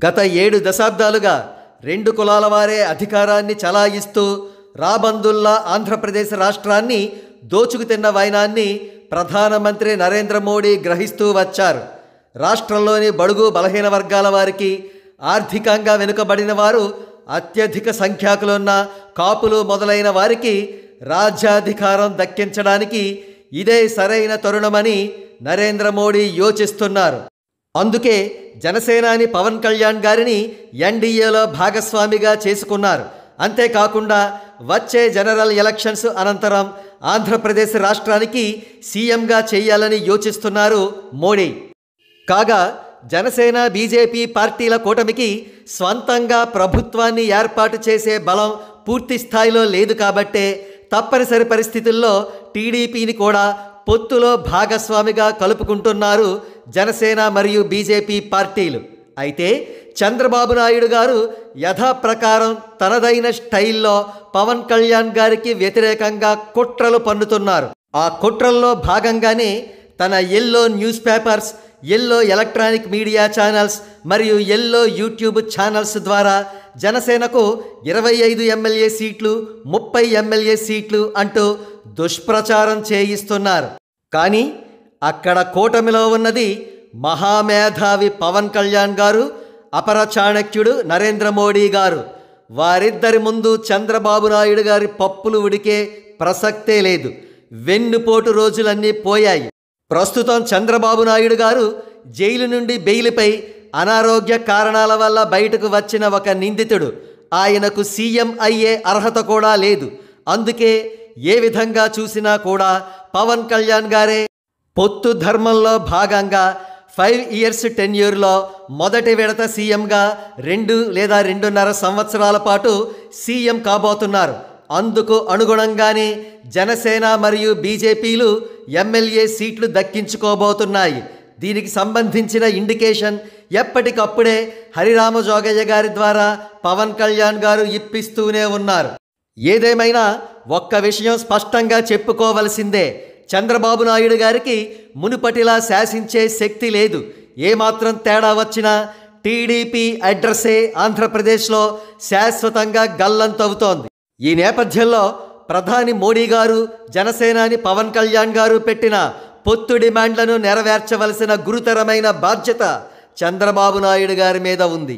గత 7 దశాబ్దాలుగా 2 కులాల వారే అధికారాన్ని చలాయిస్తూ రాబందుల్లా ఆంధ్రప్రదేశ్ రాష్ట్రాన్ని దోచుకు తిన్న వైనాన్ని ప్రధానమంత్రి నరేంద్ర మోడీ గ్రహిస్తూ వచ్చారు. రాష్ట్రంలోని బడుగు బలహీన వర్గాల వారికి, ఆర్థికంగా వెనుకబడిన వారు, అత్యధిక సంఖ్యాకులున్న కాపులు మొదలైన వారికి రాజ్యాధికారం దక్కించడానికి ఇదే సరైన తరుణమని నరేంద్ర మోడీ యోచిస్తున్నారు. అందుకే జనసేనాని పవన్ కళ్యాణ్ గారిని ఎన్డీఏలో భాగస్వామిగా చేసుకున్నారు. అంతేకాకుండా వచ్చే జనరల్ ఎలక్షన్స్ అనంతరం ఆంధ్రప్రదేశ్ రాష్ట్రానికి సీఎంగా చేయాలని యోచిస్తున్నారు మోడీ. కాగా జనసేన బీజేపీ పార్టీల కూటమికి స్వంతంగా ప్రభుత్వాన్ని ఏర్పాటు చేసే బలం పూర్తి స్థాయిలో లేదు కాబట్టే తప్పనిసరి పరిస్థితుల్లో టీడీపీని కూడా పొత్తులో భాగస్వామిగా కలుపుకుంటున్నారు జనసేన మరియు బీజేపీ పార్టీలు. అయితే చంద్రబాబు నాయుడు గారు యథాప్రకారం తనదైన స్టైల్లో పవన్ కళ్యాణ్ గారికి వ్యతిరేకంగా కుట్రలు పన్నుతున్నారు. ఆ కుట్రల్లో భాగంగానే తన yellow news papers, yellow electronic media channels మరియు ఎల్లో యూట్యూబ్ ఛానల్స్ ద్వారా జనసేనకు 25 ఎమ్మెల్యే సీట్లు, 30 ఎమ్మెల్యే సీట్లు అంటూ దుష్ప్రచారం చేయిస్తున్నారు. కానీ అక్కడ కూటమిలో ఉన్నది మహామేధావి పవన్ కళ్యాణ్ గారు, అపర చాణక్యుడు నరేంద్ర మోడీ గారు. వారిద్దరి ముందు చంద్రబాబు నాయుడు గారి పప్పులు ఉడికే ప్రసక్తే లేదు. వెన్నుపోటు రోజులన్నీ పోయాయి. ప్రస్తుతం చంద్రబాబు నాయుడు గారు జైలు నుండి బెయిల్పై అనారోగ్య కారణాల వల్ల బయటకు వచ్చిన ఒక నిందితుడు. ఆయనకు సీఎం అయ్యే అర్హత కూడా లేదు. అందుకే ఏ విధంగా చూసినా కూడా పవన్ కళ్యాణ్ గారే పొత్తు ధర్మంలో భాగంగా 5 ఇయర్స్ టెన్యూర్లో మొదటి విడత సీఎంగా 2 లేదా 2.5 సంవత్సరాల పాటు సీఎం కాబోతున్నారు. అందుకు అనుగుణంగానే జనసేన మరియు బీజేపీలు ఎమ్మెల్యే సీట్లు దక్కించుకోబోతున్నాయి. దీనికి సంబంధించిన ఇండికేషన్ ఎప్పటికప్పుడే హరిరామ జోగయ్య గారి ద్వారా పవన్ కళ్యాణ్ గారు ఇప్పిస్తూనే ఉన్నారు. ఏదేమైనా ఒక్క విషయం స్పష్టంగా చెప్పుకోవలసిందే. చంద్రబాబు నాయుడు గారికి మునుపటిలా శాసించే శక్తి లేదు. ఏమాత్రం తేడా వచ్చినా టీడీపీ అడ్రస్సే ఆంధ్రప్రదేశ్లో శాశ్వతంగా గల్లంతవుతోంది. ఈ నేపథ్యంలో ప్రధాని మోడీ గారు, జనసేనాని పవన్ కళ్యాణ్ గారు పెట్టిన పొత్తు డిమాండ్లను నెరవేర్చవలసిన గురుతరమైన బాధ్యత చంద్రబాబు నాయుడు గారి మీద ఉంది.